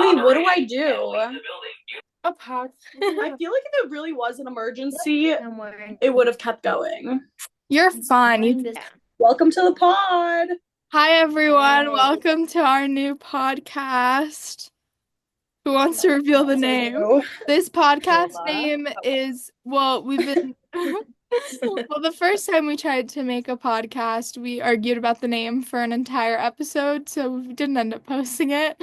Wait, what do I do? A pod. I feel like if it really was an emergency, I'm wearing. it would have kept going. You're fine. Welcome to the pod. Hi, everyone. Hey. Welcome to our new podcast. Who wants to reveal the name? This podcast Lola. name is, we've been, the first time we tried to make a podcast, we argued about the name for an entire episode, so we didn't end up posting it.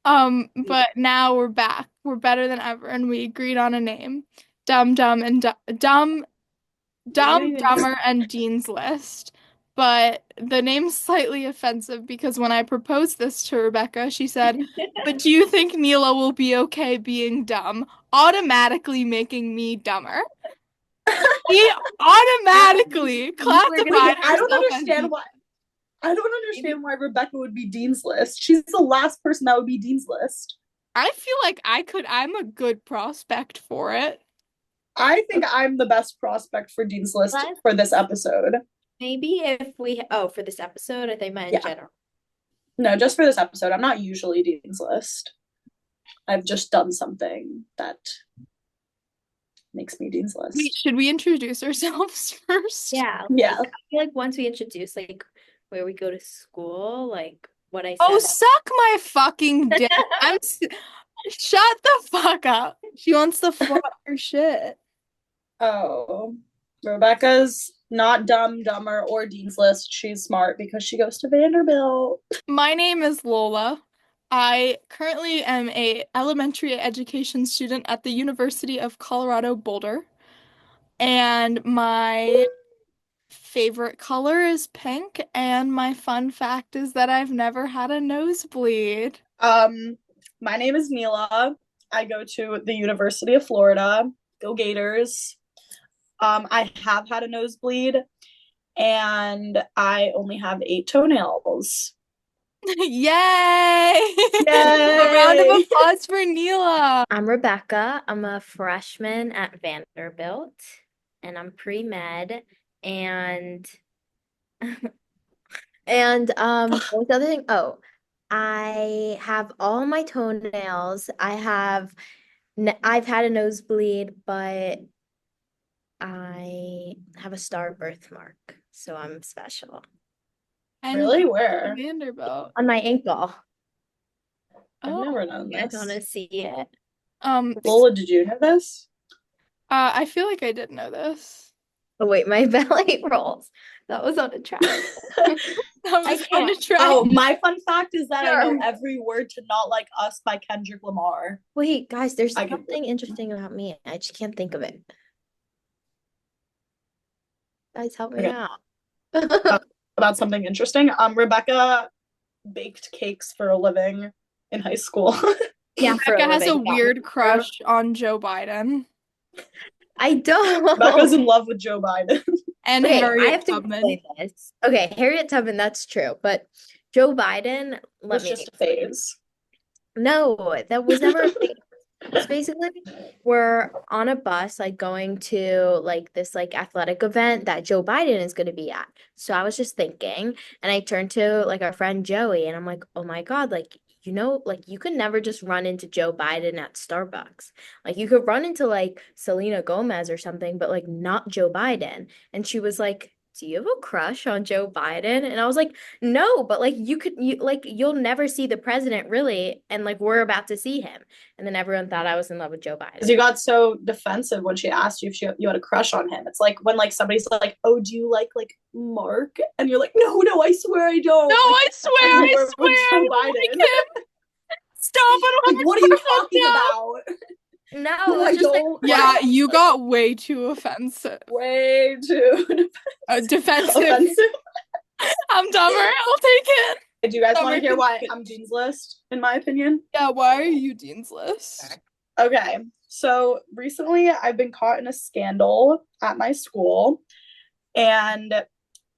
But now we're back. We're better than ever, and we agreed on a name. Dumb, Dumber, and Dean's List. But the name's slightly offensive because when I proposed this to Rebecca, she said, "But do you think Neela will be okay being dumb?" Automatically making me dumber. He automatically classified I don't herself understand why. I don't understand why Rebecca would be Dean's List. She's the last person that would be Dean's List. I feel like I'm a good prospect for it. I think I'm the best prospect for Dean's List for this episode. Maybe if we for this episode, I think in general. No, just for this episode. I'm not usually Dean's List. I've just done something that makes me Dean's List. Wait, should we introduce ourselves first? Yeah. Yeah. I feel like once we introduce like where we go to school, like what I said. Oh, suck my fucking dick. Shut the fuck up. She wants to fuck her shit. Oh, Rebecca's not dumb, dumber, or Dean's List. She's smart because she goes to Vanderbilt. My name is Lola. I currently am a elementary education student at the University of Colorado Boulder. And my favorite color is pink, and my fun fact is that I've never had a nosebleed. My name is Neela. I go to the University of Florida. Go Gators. I have had a nosebleed, and I only have 8 toenails. Yay! Yay! A round of applause for Neela. I'm Rebecca. I'm a freshman at Vanderbilt, and I'm pre-med, and what was the other thing? Oh, I have all my toenails. I've had a nosebleed, but I have a star birthmark, so I'm special. And Really? Where? Vanderbilt. On my ankle. I've never known I this. want to see it. Lola, did you know this? I feel like I did know this. Oh wait, my belly rolls. That was on a track. That was on a track. Oh, my fun fact is that I know every word to Not Like Us by Kendrick Lamar. Wait, guys, there's something interesting about me. I just can't think of it. Guys, help me out. About something interesting. Rebecca baked cakes for a living in high school. Yeah, Rebecca has a weird crush on Joe Biden. I don't. Rebecca's in love with Joe Biden. And Okay, Harriet I have to Tubman. explain this. Okay, Harriet Tubman, that's true. But Joe Biden, It's just a phase. No, that was never a phase. It's basically we're on a bus like going to like this like athletic event that Joe Biden is going to be at. So I was just thinking, and I turned to like our friend Joey, and I'm like, oh my God, like like you could never just run into Joe Biden at Starbucks. Like you could run into like Selena Gomez or something, but like not Joe Biden. And she was like, do you have a crush on Joe Biden? And I was like, no, but like you'll never see the president really, and like we're about to see him. And then everyone thought I was in love with Joe Biden. Because you got so defensive when she asked you if you had a crush on him. It's like when like somebody's like, "Oh, do you like Mark?" And you're like, "No, I swear I don't." No, like, I swear. Joe Biden. Like stop! I don't Like, what are you talking about? No, I don't. Yeah, you got way too offensive. Way too defensive. offensive. I'm dumber. I'll take it. Do you guys want to hear why I'm Dean's List, in my opinion? Yeah, why are you Dean's List? Okay, so recently I've been caught in a scandal at my school, and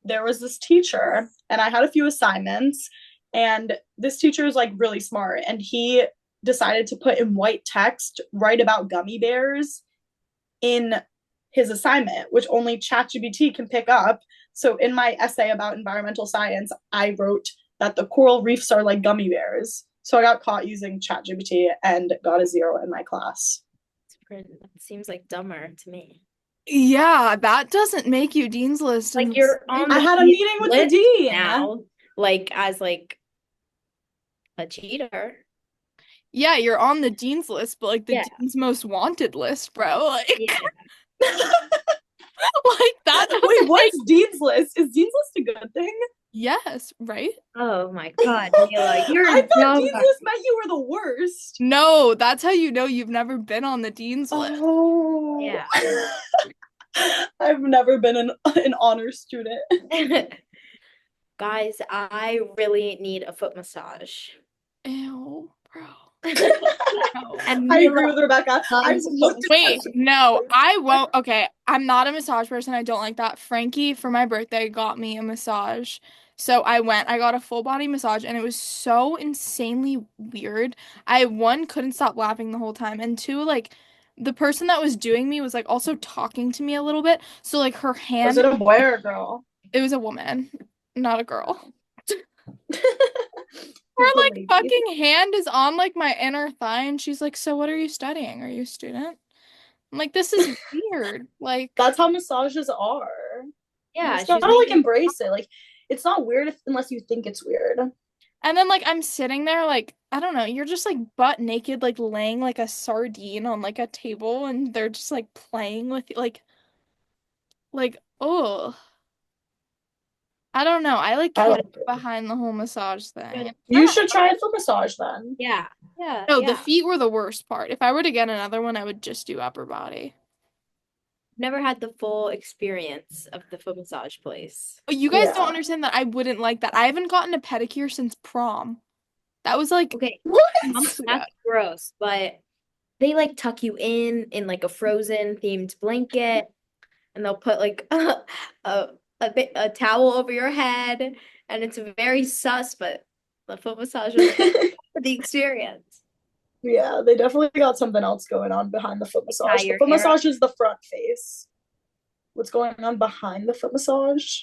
there was this teacher, and I had a few assignments, and this teacher is like really smart, and he decided to put in white text, write about gummy bears in his assignment, which only ChatGPT can pick up. So in my essay about environmental science, I wrote that the coral reefs are like gummy bears. So I got caught using ChatGPT and got a 0 in my class. That seems like dumber to me. Yeah, that doesn't make you Dean's List. Like you're on I the had a meeting with the list dean. now, like as like a cheater. Yeah, you're on the Dean's List, but like the Yeah. Dean's Most Wanted list, bro. Like, Yeah. like that doesn't Wait, make- what's Dean's List? Is Dean's List a good thing? Yes, right? Oh my God, Mila, you're I thought dumb. Dean's List meant you were the worst. No, that's how you know you've never been on the Dean's List. Oh. Yeah. I've never been an honor student. Guys, I really need a foot massage. Ew, bro. And I Mila agree with Rebecca. I've loves looked at Wait, this. no, I won't. Okay, I'm not a massage person. I don't like that. Frankie, for my birthday, got me a massage. So I went, I got a full body massage, and it was so insanely weird. I, one, couldn't stop laughing the whole time, and two, like, the person that was doing me was like also talking to me a little bit. So like her Was hand, it a boy or a girl? it was a woman, not a girl. Her The like lady. fucking hand is on like my inner thigh, and she's like, "So what are you studying? Are you a student?" I'm like, "This is weird." Like, That's how massages are. You Yeah, just she's gotta like making embrace it. Like it's not weird unless you think it's weird. and then like I'm sitting there like I don't know, you're just like butt naked, like laying like a sardine on like a table, and they're just like playing with like oh, I don't know. I like I can't like get it. behind the whole massage thing. You should try a foot massage then. Yeah. Yeah. No, Yeah. the feet were the worst part. If I were to get another one, I would just do upper body. Never had the full experience of the foot massage place. But you guys don't Yeah. understand that I wouldn't like that. I haven't gotten a pedicure since prom. That was like Okay, What? months ago. that's gross, but they like tuck you in like a Frozen themed blanket, and they'll put like a towel over your head, and it's very sus, but the foot massage was the experience. Yeah, they definitely got something else going on behind the foot Tie massage. The your foot hair up. massage is the front face. What's going on behind the foot massage?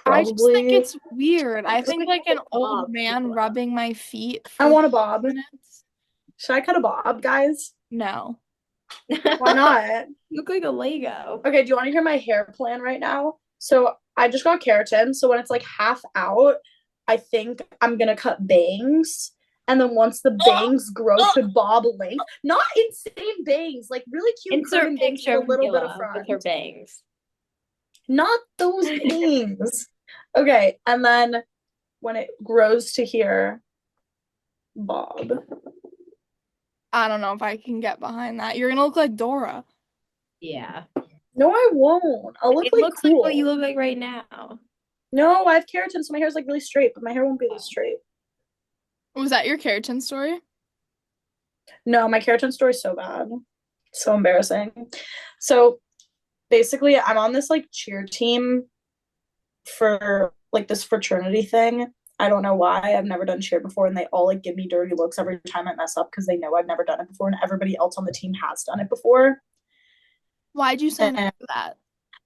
I just think Probably. it's weird. I Look think like like an a old bob, man Mila. rubbing my feet I for want a bob. minutes. Should I cut a bob, guys? No. Why not? Look like a Lego. Okay, do you want to hear my hair plan right now? So I just got keratin. So when it's like half out, I think I'm gonna cut bangs. And then once the bangs grow to bob length, not insane bangs, like really cute Insert curving bangs with picture a of little bit of Mila front. with her bangs. Not those bangs. Okay, and then when it grows to here, bob. I don't know if I can get behind that. You're gonna look like Dora. Yeah. No, I won't. I'll look It like looks like cool. what you look like right now. No, I have keratin, so my hair's like really straight, but my hair won't be this straight. Was that your keratin story? No, my keratin story is so bad. So embarrassing. So basically, I'm on this like cheer team for like this fraternity thing. I don't know why. I've never done cheer before, and they all like give me dirty looks every time I mess up because they know I've never done it before, and everybody else on the team has done it before. Why'd you sign up And for that?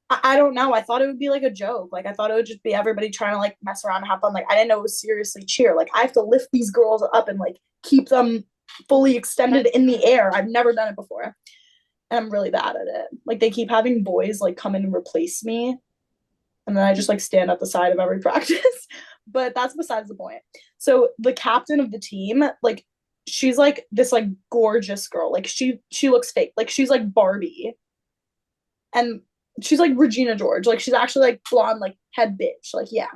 I don't know. I thought it would be like a joke. Like I thought it would just be everybody trying to like mess around and have fun. Like I didn't know it was seriously cheer. Like I have to lift these girls up and like keep them fully extended in the air. I've never done it before. And I'm really bad at it. Like they keep having boys like come in and replace me. And then I just like stand at the side of every practice. But that's besides the point. So the captain of the team, like she's like this like gorgeous girl. Like she looks fake. Like she's like Barbie. And she's like Regina George. Like she's actually like blonde, like head bitch. Like, yeah.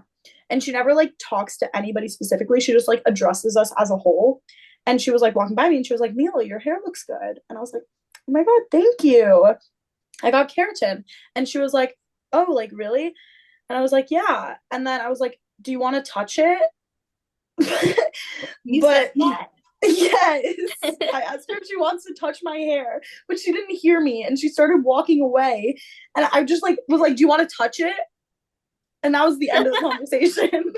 And she never like talks to anybody specifically. She just like addresses us as a whole. And she was like walking by me and she was like, Mila, your hair looks good. And I was like, oh my God, thank you. I got keratin. And she was like, oh, like really? And I was like, yeah. And then I was like, do you want to touch it? You But said that. yes, I asked her if she wants to touch my hair, but she didn't hear me and she started walking away. And I just like was like, do you want to touch it? And that was the end of the conversation.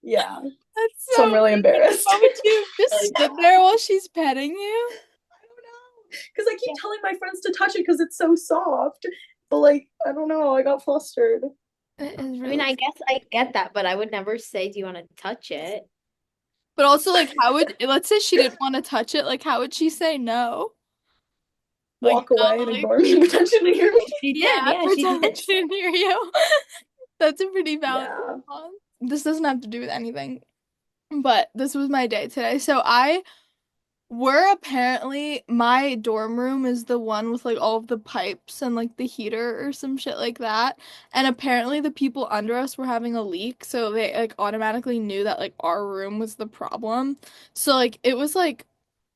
Yeah. That's So I'm really weird. embarrassed. Why would you just sit there while she's petting you? I don't know. Because I keep telling my friends to touch it because it's so soft. But like, I don't know, I got flustered. It is I really mean, I guess I get that, but I would never say, do you want to touch it? But also, like, how would, let's say she didn't want to touch it, like, how would she say no? Like, Walk away and ignore me, pretend you didn't hear me. She did. yeah, Yeah, she pretend did. she didn't hear you. That's a pretty valid Yeah. response. This doesn't have to do with anything, but this was my day today. So I we're apparently my dorm room is the one with like all of the pipes and like the heater or some shit like that. And apparently the people under us were having a leak, so they like automatically knew that like our room was the problem. So like it was like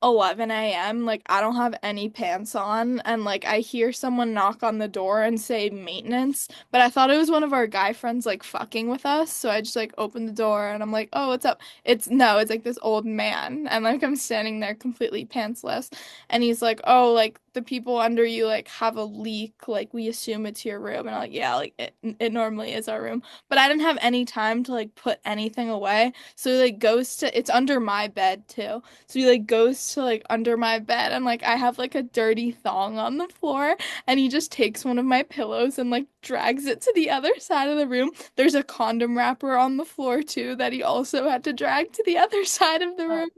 11 a.m. Like I don't have any pants on and like I hear someone knock on the door and say maintenance, but I thought it was one of our guy friends like fucking with us. So I just like opened the door and I'm like, "Oh, what's up?" It's no, it's like this old man, and like I'm standing there completely pantsless, and he's like, "Oh, like the people under you like have a leak, like we assume it's your room," and I'm like, "Yeah, like it normally is our room," but I didn't have any time to like put anything away, so he like goes to it's under my bed too, so he like goes to like under my bed, and like I have like a dirty thong on the floor, and he just takes one of my pillows and like drags it to the other side of the room. There's a condom wrapper on the floor too that he also had to drag to the other side of the room.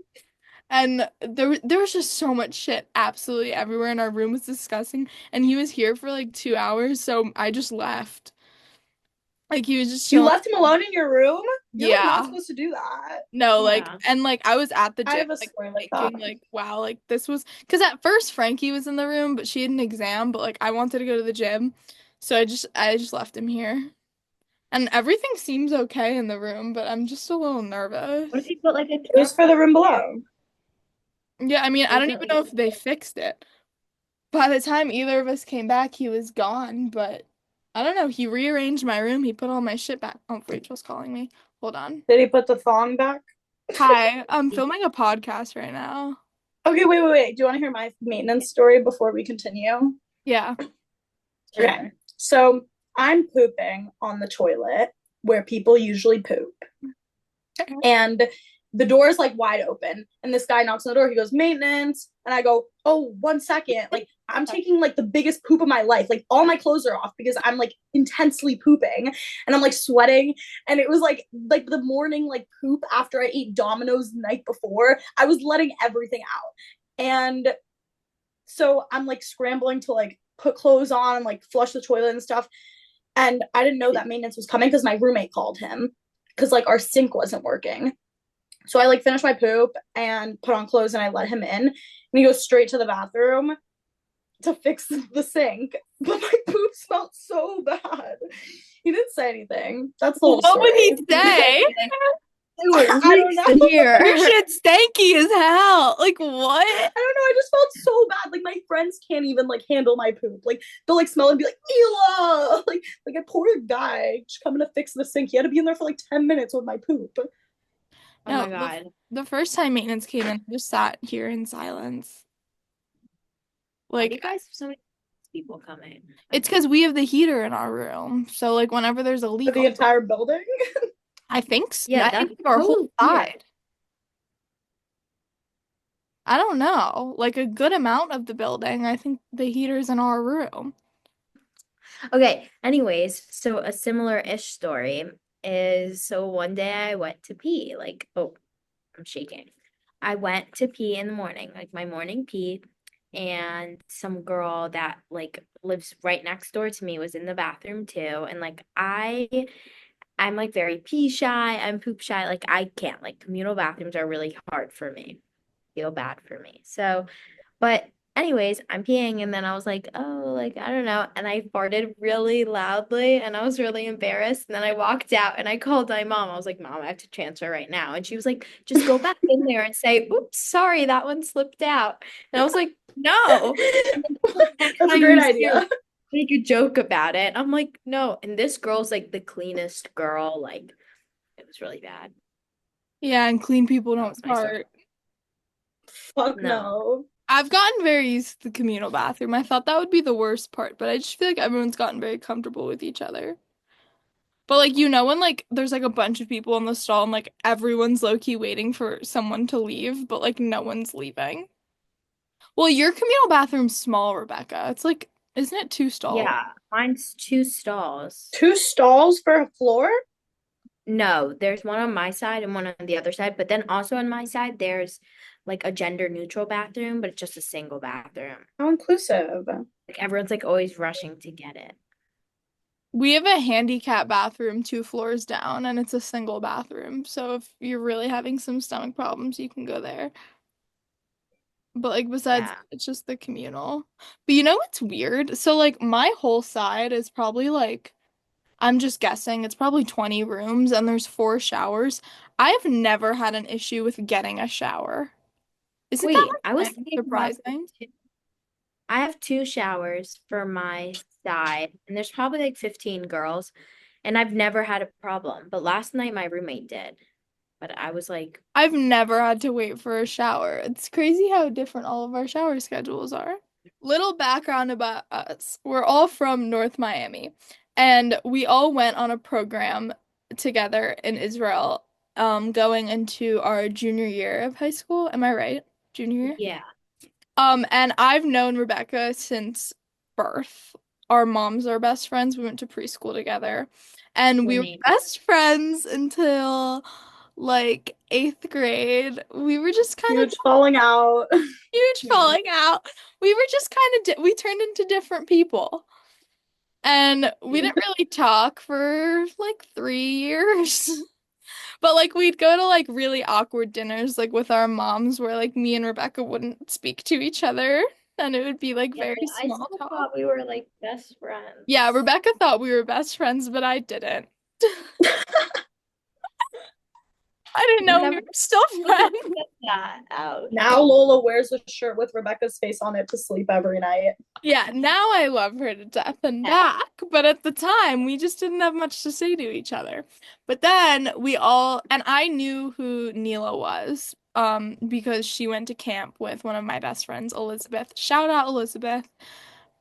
And there was just so much shit absolutely everywhere, and our room was disgusting. And he was here for like 2 hours, so I just left. Like he was just You chilling. left him alone in your room? You're like not Yeah. supposed to do that. No, like Yeah. and like I was at the I gym have a like story like that. thinking like wow, like this was because at first Frankie was in the room, but she had an exam, but like I wanted to go to the gym. So I just left him here. And everything seems okay in the room, but I'm just a little What if nervous. you put like a It was for the room below. Yeah, I mean, I what if don't you even put know like if they fixed it. By the time either of us came back, he was gone, but I don't know. He rearranged my room. He put all my shit back. Oh, Rachel's calling me. Hold on. Did he put the thong back? Hi, I'm filming a podcast right now. Okay, wait. Do you want to hear my maintenance story before we continue? Yeah. sure. Okay. So I'm pooping on the toilet where people usually poop. And the door is like wide open. And this guy knocks on the door. He goes, maintenance. And I go, oh, 1 second. Like I'm taking like the biggest poop of my life. Like all my clothes are off because I'm like intensely pooping and I'm like sweating. And it was like the morning like poop after I ate Domino's the night before. I was letting everything out. And so I'm like scrambling to like put clothes on and like flush the toilet and stuff. And I didn't know that maintenance was coming because my roommate called him because like our sink wasn't working. So I like finished my poop and put on clothes and I let him in. And he goes straight to the bathroom to fix the sink. But my poop smelled so bad. He didn't say anything. That's the whole What would he story. say? Ew, it I don't reeks in know. here. Your shit's stanky as hell. Like what? I don't know. I just felt so bad. Like my friends can't even like handle my poop. Like they'll like smell and be like, Ela! Like a poor guy just coming to fix the sink. He had to be in there for like 10 minutes with my poop. Oh No, my God. the first time maintenance came in, I just sat here in silence. Why do you Like guys have so many people coming? it's because we have the heater in our room. So like whenever there's a For leak, the entire building. I think so. Yeah, I that's think our whole cool. Yeah. side. I don't know. Like a good amount of the building. I think the heater's in our room. Okay, anyways, so a similar-ish story is so one day I went to pee, like, oh, I'm shaking. I went to pee in the morning, like my morning pee, and some girl that like lives right next door to me was in the bathroom too. And like I'm like very pee shy, I'm poop shy, like I can't, like communal bathrooms are really hard for me. Feel bad for me. So but anyways, I'm peeing and then I was like, oh, like I don't know. And I farted really loudly and I was really embarrassed. And then I walked out and I called my mom. I was like, Mom, I have to transfer right now. And she was like, just go back in there and say, oops, sorry, that one slipped out. And I was like, no. And then she's like, next That's a time great you see her, idea. make a joke about it. I'm like, no. And this girl's like the cleanest girl. Like it was really bad. Yeah, and clean people That don't was my story. fart. Fuck No. no. I've gotten very used to the communal bathroom. I thought that would be the worst part, but I just feel like everyone's gotten very comfortable with each other. But like when like there's like a bunch of people in the stall and like everyone's low-key waiting for someone to leave, but like no one's leaving. Well, your communal bathroom's small, Rebecca. It's like, isn't it two stalls? Yeah, mine's two stalls. 2 stalls for a floor? No, there's one on my side and one on the other side, but then also on my side, there's like a gender neutral bathroom, but it's just a single bathroom. How inclusive. Like everyone's like always rushing to get it. We have a handicap bathroom 2 floors down, and it's a single bathroom. So if you're really having some stomach problems, you can go there. But like besides, Yeah. it's just the communal. But you know what's weird? So like my whole side is probably like I'm just guessing, it's probably 20 rooms and there's 4 showers. I've never had an issue with getting a shower. Isn't that Wait, I was like thinking about surprising? I have two showers for my side, and there's probably like 15 girls, and I've never had a problem. But last night my roommate did. But I was like, I've never had to wait for a shower. It's crazy how different all of our shower schedules are. Little background about us. We're all from North Miami, and we all went on a program together in Israel, going into our junior year of high school. Am I right? Junior year? yeah, And I've known Rebecca since birth. Our moms are best friends. We went to preschool together. And we're we were neighbors. best friends until like 8th grade. We were just kind of Huge falling out. huge Hmm. falling out. We were just kind of, we turned into different people. And we didn't really talk for like 3 years. But like we'd go to like really awkward dinners like with our moms where like me and Rebecca wouldn't speak to each other and it would be like Yeah, very I small still talk. thought we were like best friends. Yeah, Rebecca thought we were best friends, but I didn't. I didn't You know we never were still friends. get that out. Now Lola wears a shirt with Rebecca's face on it to sleep every night. Yeah, now I love her to death and back, but at the time we just didn't have much to say to each other. But then we all, and I knew who Neela was, because she went to camp with one of my best friends, Elizabeth. Shout out Elizabeth.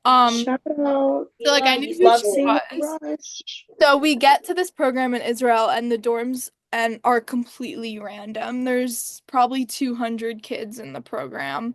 Um, Shout out. so like I Mila knew used who Love she to seeing the was. rush. So we get to this program in Israel and the dorms and are completely random. There's probably 200 kids in the program.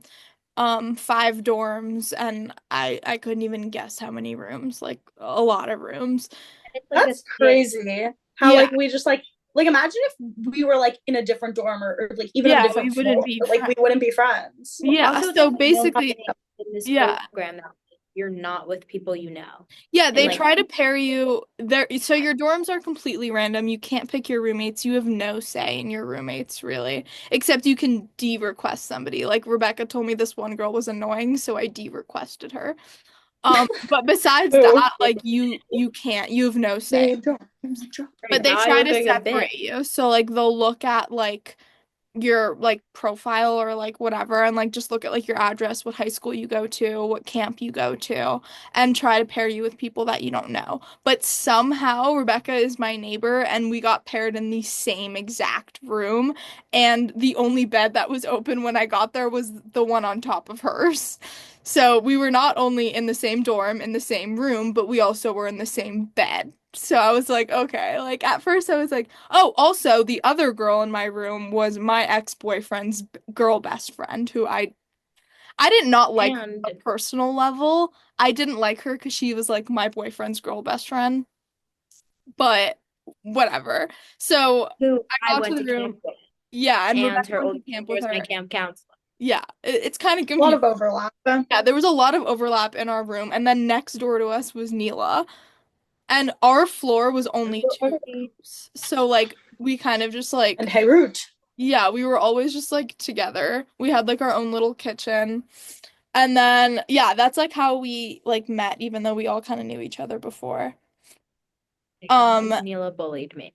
5 dorms and I couldn't even guess how many rooms, like a lot of rooms. it's like a That's stick. crazy. How Yeah, like we just like imagine if we were like in a different dorm or like even a yeah, we different wouldn't floor. be Like we wouldn't be friends. yeah, Also, it's so like one basically, thing in this yeah. program that you're not with people you know. Yeah, And they like, try to pair you there. So your dorms are completely random. You can't pick your roommates. You have no say in your roommates, really, except you can de-request somebody. Like Rebecca told me this one girl was annoying, so I de-requested her. But besides Ooh. that, like you can't. You have no say. Name drop. Name drop. But right they now try you're to doing a bit. separate you. So like they'll look at like your like profile or like whatever and like just look at like your address, what high school you go to, what camp you go to, and try to pair you with people that you don't know. But somehow Rebecca is my neighbor and we got paired in the same exact room and the only bed that was open when I got there was the one on top of hers. So we were not only in the same dorm, in the same room, but we also were in the same bed. So I was like, okay. Like at first I was like, oh, also the other girl in my room was my ex-boyfriend's girl best friend who I did not like her And on a personal level. I didn't like her because she was like my boyfriend's girl best friend, but whatever. So who I I got to went the to room. camp with, Yeah, and and Rebecca her went older to camp sister with is my her. camp counselor. Yeah, it's kind of A lot confusing. of overlap. Yeah, there was a lot of overlap in our room, and then next door to us was Neela. And our floor was only 2 rooms. So like we kind of just And like Beirut. yeah, we were always just like together. We had like our own little kitchen. And then yeah, that's like how we like met even though we all kind of knew each other before. Um Because Neela bullied me.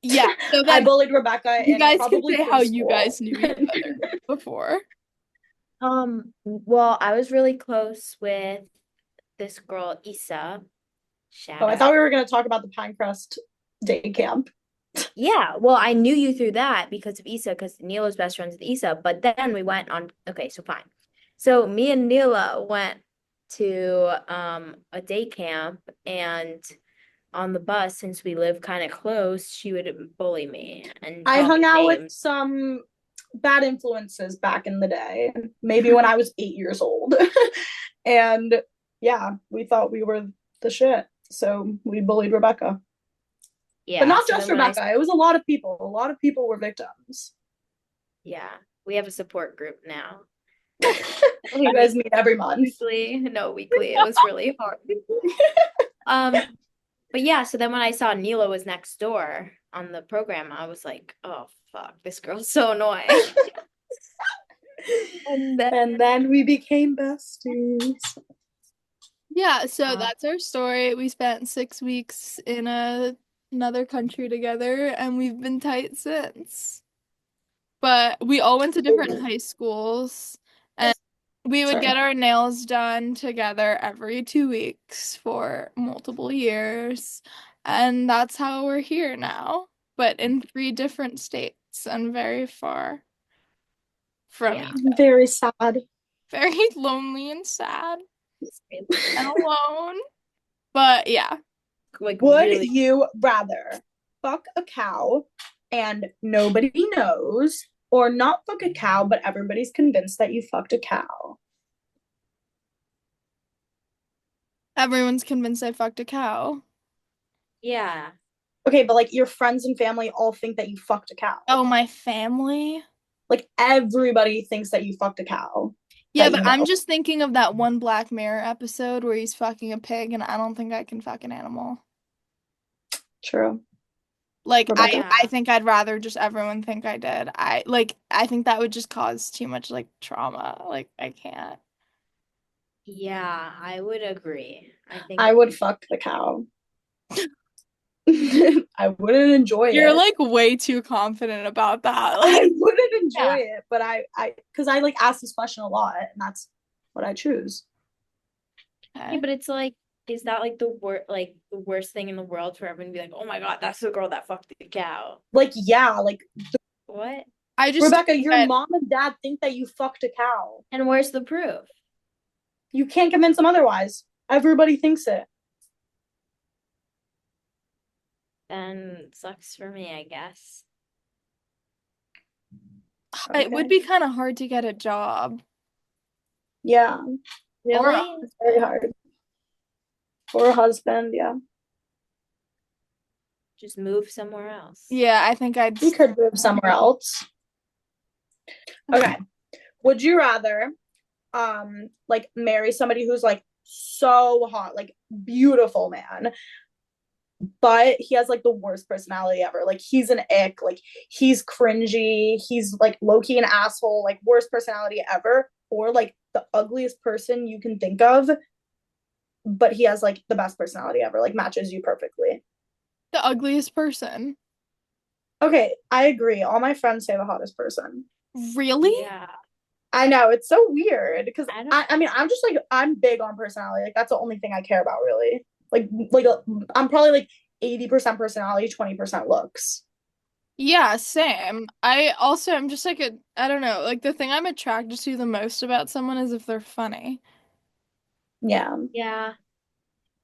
yeah, so I then bullied Rebecca you in guys can probably say how you preschool. guys knew each other before. Well, I was really close with this girl, Issa. Oh, Shout I thought out. we were going to talk about the Pinecrest day camp. Yeah, well, I knew you through that because of Issa, because Neela's best friends with Issa. But then we went on, okay, so fine. So me and Neela went to a day camp, and on the bus, since we live kind of close, she would bully me and I call hung me out with names. some bad influences back in the day, maybe when I was 8 years old. And yeah, we thought we were the shit. So we bullied Rebecca. But Yeah, not so just then when I Rebecca. It was a lot of people. A lot of people were victims. yeah, we have a support group now. You We guys meet meet every month. weekly. No, weekly. It was really hard. Um, but yeah, so then when I saw Neela was next door on the program, I was like, oh fuck, this girl's so annoying. And then And then we became besties. Yeah, so that's our story. We spent 6 weeks in another country together, and we've been tight since. But we all went to different high schools, and we would Sorry. get our nails done together every 2 weeks for multiple years. And that's how we're here now, but in 3 different states and very far from yeah, each other. Very sad. Very lonely and sad and alone. But yeah. like Would really. you rather fuck a cow and nobody knows, or not fuck a cow, but everybody's convinced that you fucked a cow? Everyone's convinced I fucked a cow. Yeah. Okay, but like your friends and family all think that you fucked a cow. Oh, my family? Like everybody thinks that you fucked a cow. Yeah, that but you know. I'm just thinking of that one Black Mirror episode where he's fucking a pig, and I don't think I can fuck an animal. True. Like, Rebecca? I think I'd rather just everyone think I did. I think that would just cause too much like trauma. Like, I can't. Yeah, I would agree. I think I would fuck the cow. I wouldn't enjoy You're it. like way too confident about that. I Like, wouldn't enjoy yeah. it, but because I like ask this question a lot, and that's what I choose. yeah, Okay. but it's like, is that like the worst thing in the world for everyone to be like, oh my God, that's the girl that fucked the cow? Like, yeah, like What? I just Rebecca, think your that mom and dad think that you fucked a cow. And where's the proof? You can't convince them otherwise. Everybody thinks it. Then sucks for me, I guess. it would Okay. be kind of hard to get a job. Yeah, Really? it's very hard. Or a husband, yeah. Just move somewhere else. Yeah, I think I'd You could move somewhere else. Okay. Would you rather like marry somebody who's like so hot, like beautiful man, but he has like the worst personality ever? Like he's an ick, like he's cringy, he's like low-key an asshole, like worst personality ever, or like the ugliest person you can think of, but he has like the best personality ever, like matches you perfectly. the ugliest person. Okay, I agree. All my friends say the hottest person. Really? Yeah. I know, it's so weird because I don't I mean, I'm just like, I'm big on personality. Like that's the only thing I care about really. Like I'm probably like 80% personality, 20% looks. Yeah, same. I also am just like I don't know, like the thing I'm attracted to the most about someone is if they're funny. Yeah. Yeah.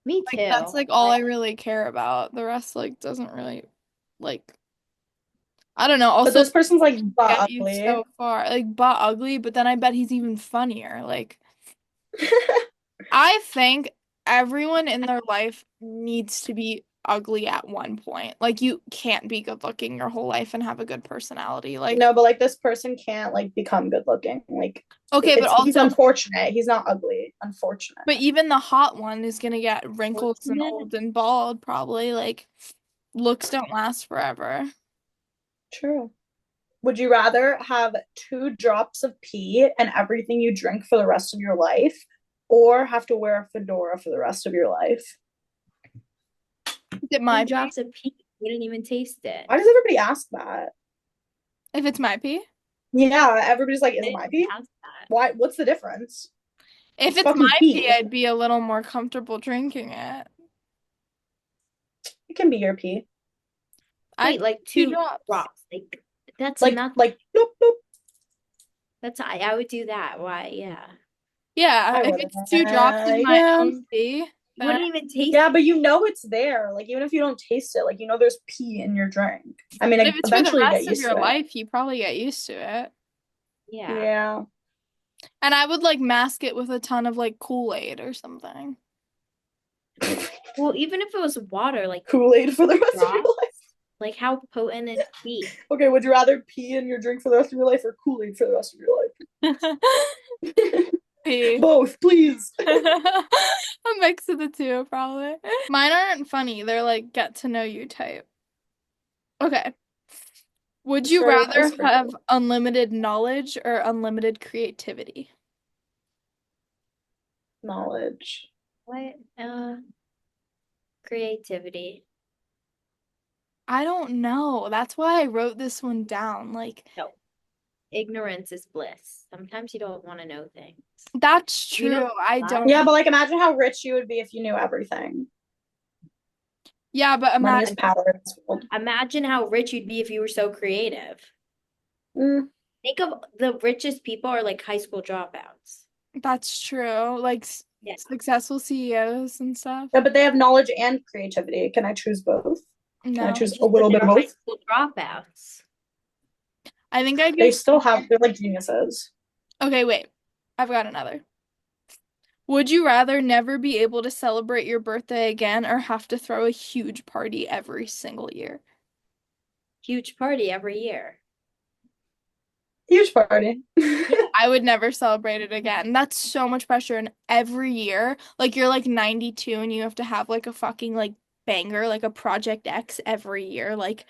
Me Like that's too. like all I really care about. The rest like doesn't really like I don't know. But Also this person's like butt get you ugly. so far. Like butt ugly, but then I bet he's even funnier. Like I think everyone in their life needs to be ugly at one point. Like you can't be good looking your whole life and have a good personality. Like No, but like this person can't like become good looking. Like okay, but he's also unfortunate. He's not ugly. Unfortunate. but even the hot one is gonna get wrinkles and Fortunate. old and bald probably. Like looks don't last forever. True. Would you rather have 2 drops of pee and everything you drink for the rest of your life, or have to wear a fedora for the rest of your life? Is it my pee? Drops of pee. We didn't even taste it. Why does everybody ask that? If it's my pee? Yeah, everybody's like, is I it my didn't pee? ask that. Why? What's the difference? If It's it's fucking my pee. pee, I'd be a little more comfortable drinking it. It can be your pee. I like two 2 drops. drops. Like that's Like not like bloop, bloop. that's I would do that. Why? Yeah. Yeah, I if wouldn't. it's 2 drops in my Yeah. own pee, You then wouldn't even taste Yeah, it. but you know it's there. Like even if you don't taste it, like you know there's pee in your drink. I mean, but if it's for the eventually you get rest of used your to it. life, you probably get used to it. Yeah. Yeah. And I would like mask it with a ton of like Kool-Aid or something. Well, even if it was water, like Kool-Aid for the rest of your drops, life. Like how potent is tea? Okay, would you rather pee in your drink for the rest of your life or Kool-Aid for the rest of your life? P. Both, please. A mix of the two, probably. Mine aren't funny. They're like get to know you type. Okay. Would you Start with rather icebreaker. have unlimited knowledge or unlimited creativity? Knowledge. What? Creativity. I don't know. That's why I wrote this one down. Like, No. Ignorance is bliss. Sometimes you don't want to know things. that's You know, true. I don't. Yeah, but like imagine how rich you would be if you knew everything. Yeah, but Money is imagine. power in this world. imagine how rich you'd be if you were so creative. Mm, Think of the richest people are like high school dropouts. That's true. Like Yeah. successful CEOs and stuff. yeah, but they have knowledge and creativity. Can I choose both? Can I No. choose It's a just that little bit they're of high both? school dropouts. I think I They give. still have, they're like geniuses. Okay, wait. I've got another. Would you rather never be able to celebrate your birthday again or have to throw a huge party every single year? Huge party every year. Huge party. I would never celebrate it again. That's so much pressure. And every year, like you're like 92 and you have to have like a fucking like banger, like a Project X every year. Like,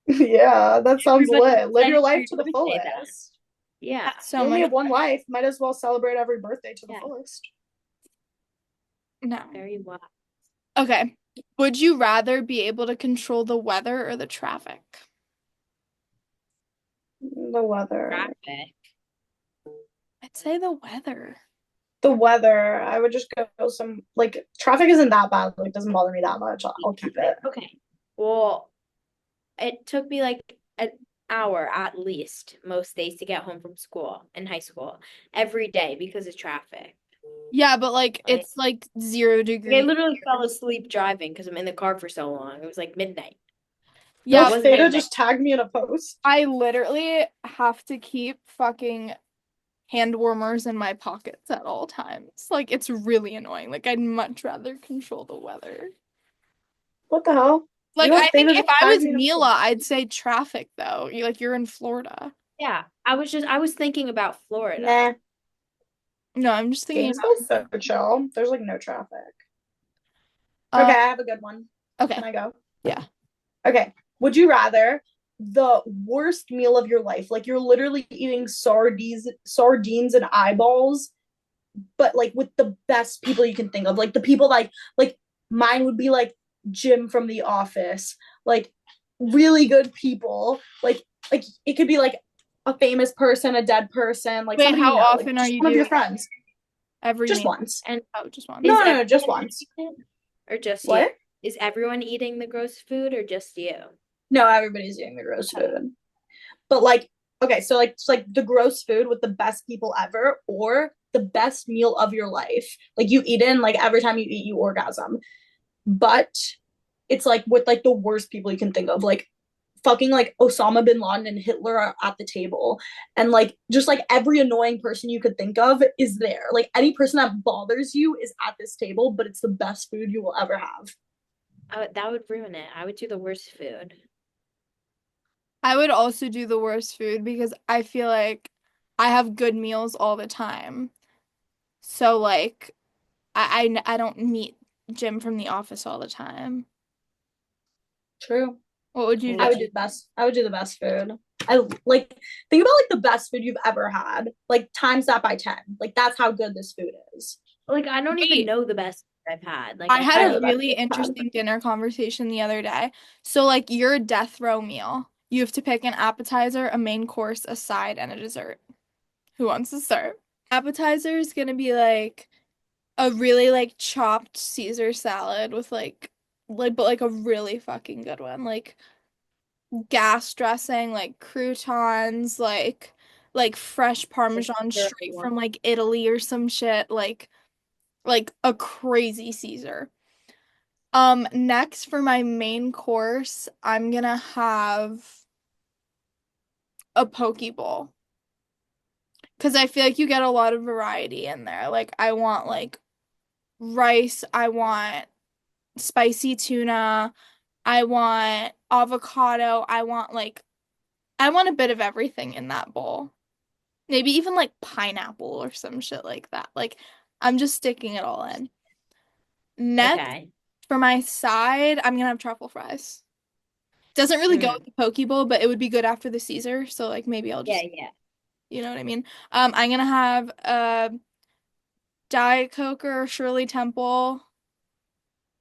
Yeah, that sounds Everybody's lit. Live your excited for life your to the birthday then. fullest. Yeah. that's so You only much have one pressure. life. Might as well celebrate every birthday to the Yeah. fullest. No. Very wise. Okay. Would you rather be able to control the weather or the traffic? The weather. Traffic. I'd say the weather. The weather. I would just go some like traffic isn't that bad. Like doesn't bother me that much. I'll keep it. Okay. Well, it took me like an hour at least most days to get home from school in high school every day because of traffic. Yeah, but like Like, it's like 0 I degrees. literally fell asleep driving because I'm in the car for so long. It was like midnight. No, Yeah, It wasn't Theta midnight. just tagged me in a post. I literally have to keep fucking hand warmers in my pockets at all times. Like it's really annoying. Like I'd much rather control the weather. What the hell? Like You I have think Theta if just I tagged was me in a Mila, post. I'd say traffic though. You like you're in Florida. Yeah. I was thinking about Florida. Nah, No, I'm just thinking Gainesville's so chill. There's like no traffic. Okay, about I have a good one. okay. Can I go? Yeah. Okay. Would you rather the worst meal of your life, like you're literally eating sardines and eyeballs, but like with the best people you can think of, like the people like mine would be like Jim from The Office, like really good people, like it could be like a famous person, a dead person, like Wait, somebody you how know, like often are just you one of your doing friends, every just meal? once. And Oh, just one. is No, just everyone once. eating it? Or just you? What? Is everyone eating the gross food or just you? No, everybody's doing the gross food. But like, okay, so like it's like the gross food with the best people ever, or the best meal of your life. Like you eat in, like every time you eat, you orgasm. But it's like with like the worst people you can think of, like fucking like Osama bin Laden and Hitler are at the table, and like just like every annoying person you could think of is there. Like any person that bothers you is at this table, but it's the best food you will ever have. That would ruin it. I would do the worst food. I would also do the worst food because I feel like I have good meals all the time. So like I don't meet Jim from The Office all the time. True. What would you What I do? would would do you the best. I would do the best food. I like think about like the best food you've ever had. Like times that by 10. Like that's how good this food is. like? I don't even Wait, know the best I've had. Like I I I had know a the can't. best really food I've had. interesting dinner conversation the other day. So like your death row meal, you have to pick an appetizer, a main course, a side, and a dessert. Who wants to start? Appetizer is gonna be like a really like chopped Caesar salad with like but like a really fucking good one. Like gas dressing, like croutons, like fresh Like, Parmesan sure, straight from like Italy or some shit, like a crazy Caesar. Next for my main course, I'm gonna have a poke bowl. Because I feel like you get a lot of variety in there. Like I want like rice, I want spicy tuna, I want avocado. I want a bit of everything in that bowl. Maybe even like pineapple or some shit like that. Like I'm just sticking it all in. Next, Okay. for my side, I'm gonna have truffle fries. Doesn't really go with Mm. the poke bowl, but it would be good after the Caesar. So like maybe I'll Yeah, just, yeah. you know what I mean? I'm gonna have Diet Coke or Shirley Temple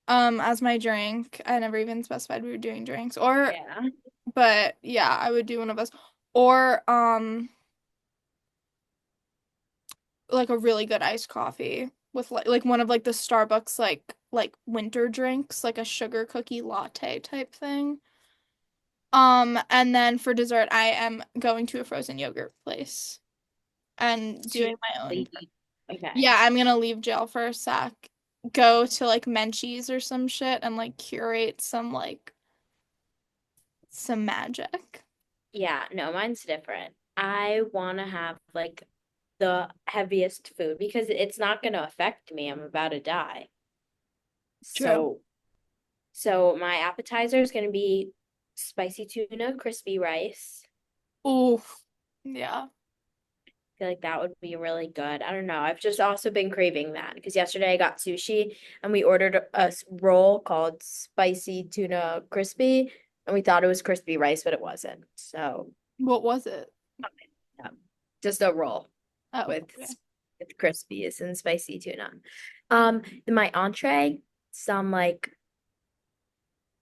as my drink. I never even specified we were doing drinks. Or Yeah. but yeah, I would do one of us. Or like a really good iced coffee with like one of like the Starbucks like winter drinks, like a sugar cookie latte type thing. And then for dessert, I am going to a frozen yogurt place and doing my own. Sweet. Okay. Yeah, I'm gonna leave jail for a sec, go to like Menchie's or some shit and like curate some magic. Yeah, no, mine's different. I want to have like the heaviest food because it's not going to affect me. I'm about to die. True. So my appetizer is going to be spicy tuna, crispy rice. Ooh, yeah. I feel like that would be really good. I don't know. I've just also been craving that because yesterday I got sushi and we ordered a roll called spicy tuna crispy and we thought it was crispy rice, but it wasn't. So, What was it? yeah, just a roll Oh, with okay. with crispies and spicy tuna. In my entree, some like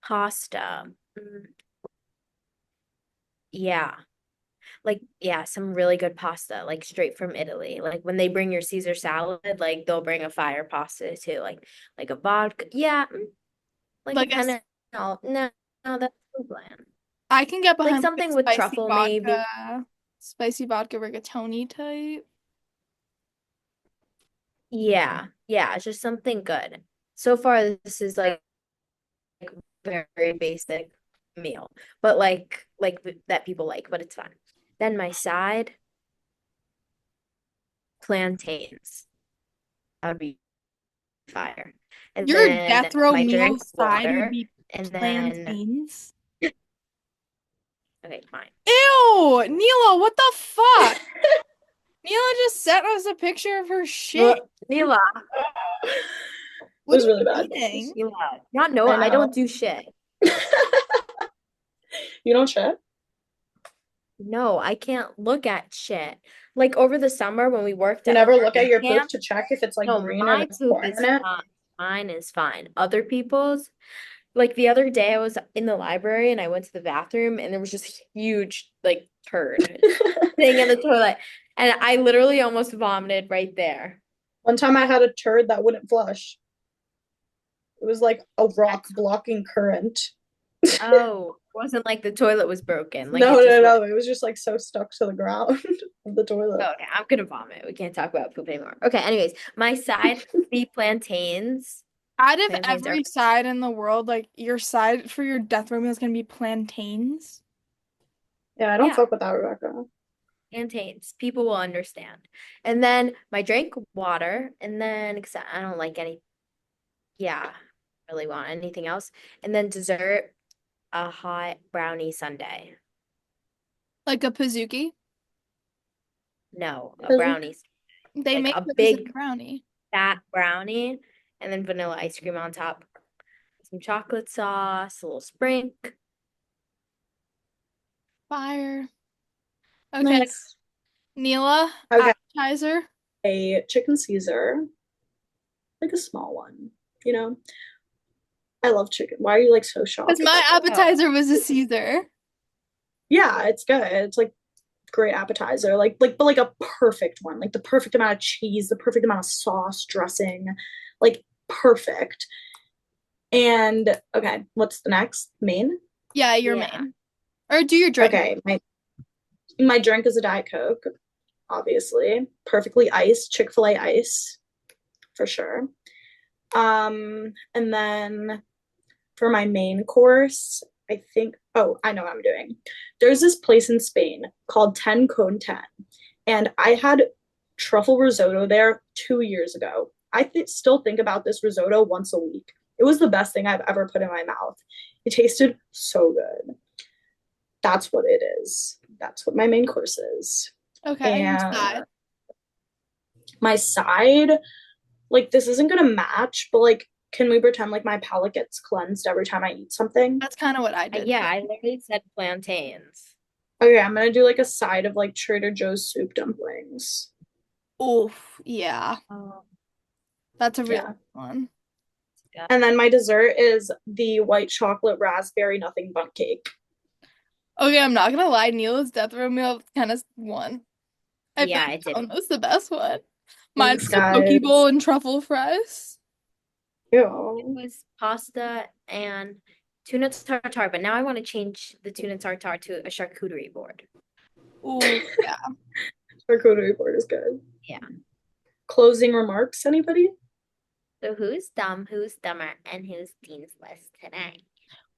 pasta. Mm, yeah. Like yeah, some really good pasta, like straight from Italy. Like when they bring your Caesar salad, like they'll bring a fire pasta too, like a vodka. Yeah, like a Like penne. No, no, no, that's so bland. I can get Like behind like a something with truffle, maybe. spicy vodka rigatoni type. Yeah, yeah, it's just something good. So far, this is like very basic meal, but that people like, but it's fine. Then my side, plantains. That would be fire. And Your then death row my meal drink, side would water. be And then, plantains. okay, fine. Ew, Neela, what the fuck? Neela just sent us a picture of her shit. Mila, It What was are really you bad. eating? Mila, not no, I I don't know. do shit. You don't shit? No, I can't look at shit. Like over the summer when we worked You at never like look at boot your poop camp, to check if it's like no, green or my there's poop corn is in it? fine. Mine is fine. Other people's, like the other day I was in the library and I went to the bathroom and there was just a huge like turd sitting in the toilet. And I literally almost vomited right there. One time I had a turd that wouldn't flush. It was like a rock blocking current. Oh, it wasn't like the toilet was broken. Like No, it no, just was. no. It was just like so stuck to the ground of the toilet. Okay, I'm gonna vomit. We can't talk about poop anymore. Okay, anyways, my side, the plantains. Out of Plantains are every side in the world, like your side for your death row meal is gonna be plantains. Yeah, I don't yeah, fuck with that, Rebecca. plantains. People will understand. And then my drink, water, and then because I don't like any, yeah, really want anything else. And then dessert, a hot brownie sundae. Like a Pizookie. No, a Really? brownie, They like make a those in big brownie. fat brownie, and then vanilla ice cream on top. Some chocolate sauce, a little sprinkle. Fire. Okay, Nice. Neela, Okay. appetizer. A chicken Caesar, like a small one, you know? I love chicken. Why are you like so Because shocked my about that? Oh, appetizer was a Caesar. Yeah, it's good. It's like great appetizer. But like a perfect one. Like the perfect amount of cheese, the perfect amount of sauce, dressing. Like perfect. And okay, what's the next? Main? Yeah, your yeah. main. Or do your drink. Okay, my drink is a Diet Coke, obviously. Perfectly iced, Chick-fil-A ice, for sure. And then for my main course, I think, oh, I know what I'm doing. There's this place in Spain called Ten con Ten, and I had truffle risotto there 2 years ago. Still think about this risotto once a week. It was the best thing I've ever put in my mouth. It tasted so good. That's what it is. That's what my main course is. Okay, your And side. my side, like this isn't gonna match, but like, can we pretend like my palate gets cleansed every time I eat something? That's kind of what I did. Yeah, I literally said plantains. Okay, I'm gonna do like a side of like Trader Joe's soup dumplings. Oof, yeah. Oh, That's a real Yeah. one. yeah. And then my dessert is the white chocolate raspberry nothing bundt cake. Okay, I'm not gonna lie, Neela's death row meal kind of won. I feel Yeah, like it did. that one was the best one. Mine's Thanks, the poke guys. bowl and truffle fries. It Ew. was pasta and tuna tartare, but now I want to change the tuna tartare to a charcuterie board. Ooh, yeah. Charcuterie board is good. Yeah. Closing remarks, anybody? So who's dumb, who's dumber, and who's Dean's List today?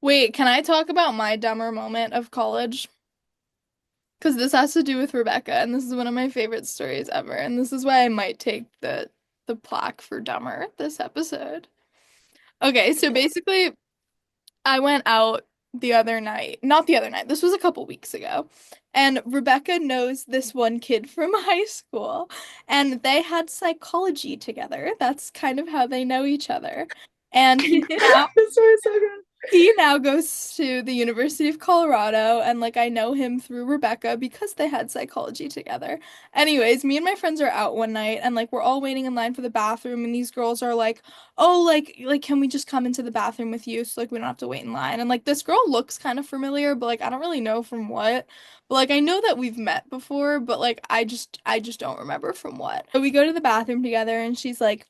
Wait, can I talk about my dumber moment of college? Because this has to do with Rebecca, and this is one of my favorite stories ever, and this is why I might take the plaque for dumber this episode. Okay, so basically, I went out the other night. Not the other night. This was a couple weeks ago. And Rebecca knows this one kid from high school, and they had psychology together. That's kind of how they know each other. And This story is so good. he now goes to the University of Colorado, and like I know him through Rebecca because they had psychology together. Anyways, me and my friends are out one night, and like we're all waiting in line for the bathroom, and these girls are like, "Oh, like can we just come into the bathroom with you so like we don't have to wait in line?" And like this girl looks kind of familiar, but like I don't really know from what. But like I know that we've met before, but like I just don't remember from what. So we go to the bathroom together, and she's like,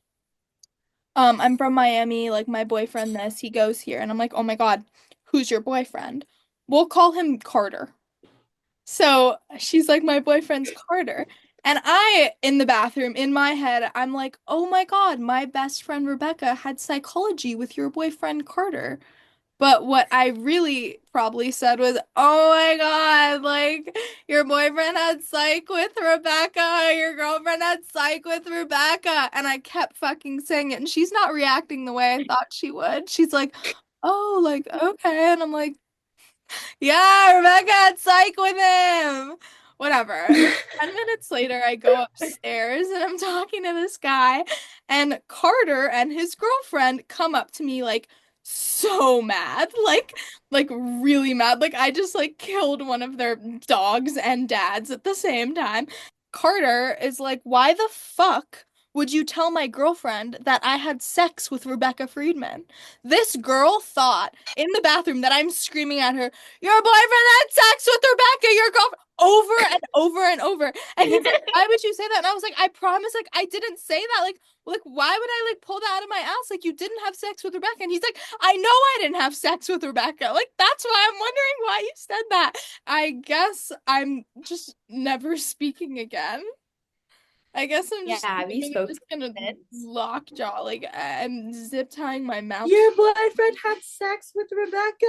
I'm from Miami, like my boyfriend this, he goes here. And I'm like, oh my God, who's your boyfriend? We'll call him Carter. So she's like, my boyfriend's Carter. And I, in the bathroom, in my head, I'm like, oh my God, my best friend Rebecca had psychology with your boyfriend Carter. But what I really probably said was, "Oh my God, like your boyfriend had psych with Rebecca, your girlfriend had psych with Rebecca." And I kept fucking saying it, and she's not reacting the way I thought she would. She's like, "Oh, like okay." And I'm like, yeah, Rebecca had psych with him. Whatever. Like 10 minutes later, I go upstairs and I'm talking to this guy, and Carter and his girlfriend come up to me like so mad, like really mad. Like I just like killed one of their dogs and dads at the same time. Carter is like, "Why the fuck would you tell my girlfriend that I had sex with Rebecca Friedman?" This girl thought in the bathroom that I'm screaming at her, "Your boyfriend had sex with Rebecca, your girlfriend," over and over and over. And he's like, "Why would you say that?" And I was like, "I promise, like, I didn't say that. Like, why would I like pull that out of my ass? Like, you didn't have sex with Rebecca." And he's like, "I know I didn't have sex with Rebecca. Like, that's why I'm wondering why you said that." I guess I'm just never speaking again. I guess I'm just Yeah, we literally spoke just for gonna minutes. lockjaw, like I'm zip tying my mouth. Your boyfriend had sex with Rebecca.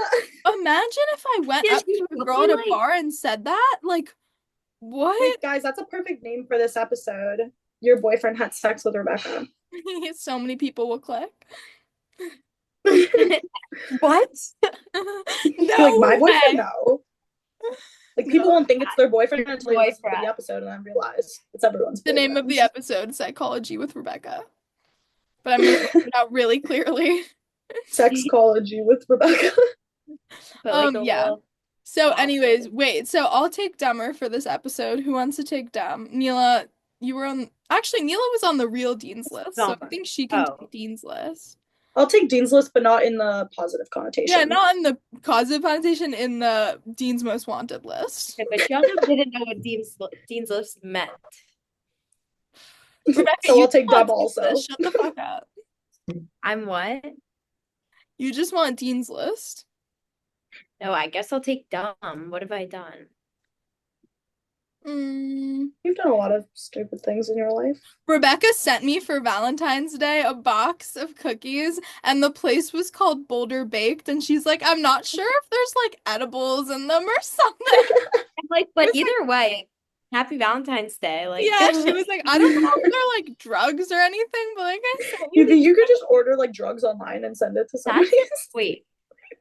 Imagine if I went Yeah, up she to a girl probably at a like bar and said that. Like, what? Wait, guys, that's a perfect name for this episode. Your boyfriend had sex with Rebecca. So many people will click. what? Like No my boyfriend, way. no. Like people No. won't think it's their boyfriend until they listen to the Boyfriend. episode and then realize it's everyone's The name of boyfriend. the episode, Psychology with Rebecca. But I'm gonna write it out really clearly. Sexcology with Rebecca. But like a Yeah. little So, box. anyways, wait. So I'll take dumber for this episode. Who wants to take dumb? Neela, you were on. Actually, Neela was on the real Dean's list, so I Dumber. think she can Oh. take Dean's list. I'll take Dean's List, but not in the positive Yeah, connotation. not in the causative connotation, in the Dean's Most Wanted list. Okay, but y'all didn't know what Dean's List meant. Rebecca, So you I'll just take want Dub Dean's also. list. Shut the fuck up. I'm what? You just want Dean's list. No, I guess I'll take dumb. What have I done? You've done a lot of stupid things in your life. Rebecca sent me for Valentine's Day a box of cookies, and the place was called Boulder Baked, and she's like, I'm not sure if there's like edibles in them or something. I'm like, but was either way, happy Valentine's Day. Like, Yeah, she was like, I don't know if they're like drugs or anything, but like I sent You you think you could just order like drugs online and send it to somebody? wait.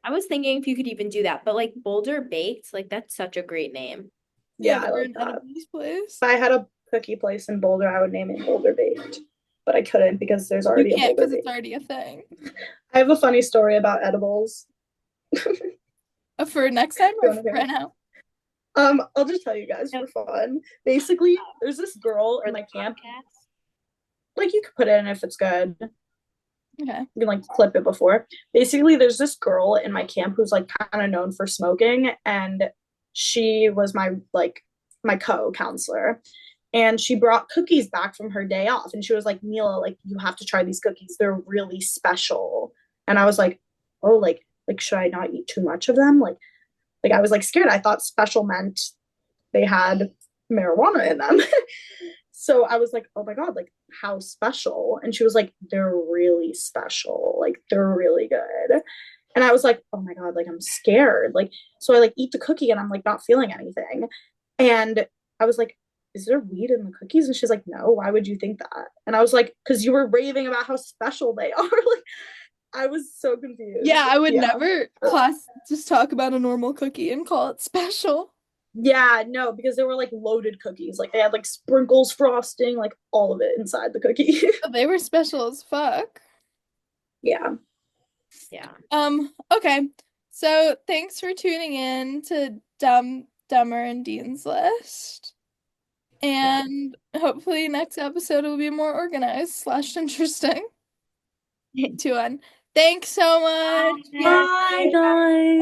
I was thinking if you could even do that, but like Boulder Baked, like that's such a great name. Yeah, I they're like an that. edibles place. If I had a cookie place in Boulder, I would name it Boulder Baked, but I couldn't because there's You already a can't Boulder because it's Baked. already a thing. I have a funny story about edibles. For next time You or want to for hear? right now? I'll just tell you guys Yep. for fun. Basically, there's this girl For in the my camp. podcast. Like you could put it in if it's good. Okay. You can like clip it before. Basically, there's this girl in my camp who's like kind of known for smoking, and she was my co-counselor. And she brought cookies back from her day off, and she was like, Mila, like you have to try these cookies. They're really special. And I was like, oh, like should I not eat too much of them? Like I was like scared. I thought special meant they had marijuana in them. So I was like, oh my God, like how special? And she was like, they're really special. Like they're really good. And I was like, oh my God, like I'm scared. Like, so I like eat the cookie and I'm like not feeling anything. And I was like, is there weed in the cookies? And she's like, no, why would you think that? And I was like, because you were raving about how special they are. Like, I was so confused. Yeah, I would Yeah. never just talk about a normal cookie and call it special. Yeah, no, because they were like loaded cookies. Like they had like sprinkles, frosting, like all of it inside the cookie. But they were special as fuck. Yeah. Yeah. Okay. So thanks for tuning in to Dumber and Dean's List. And hopefully next episode will be more organized slash interesting to one. Thanks so much. Bye, guys.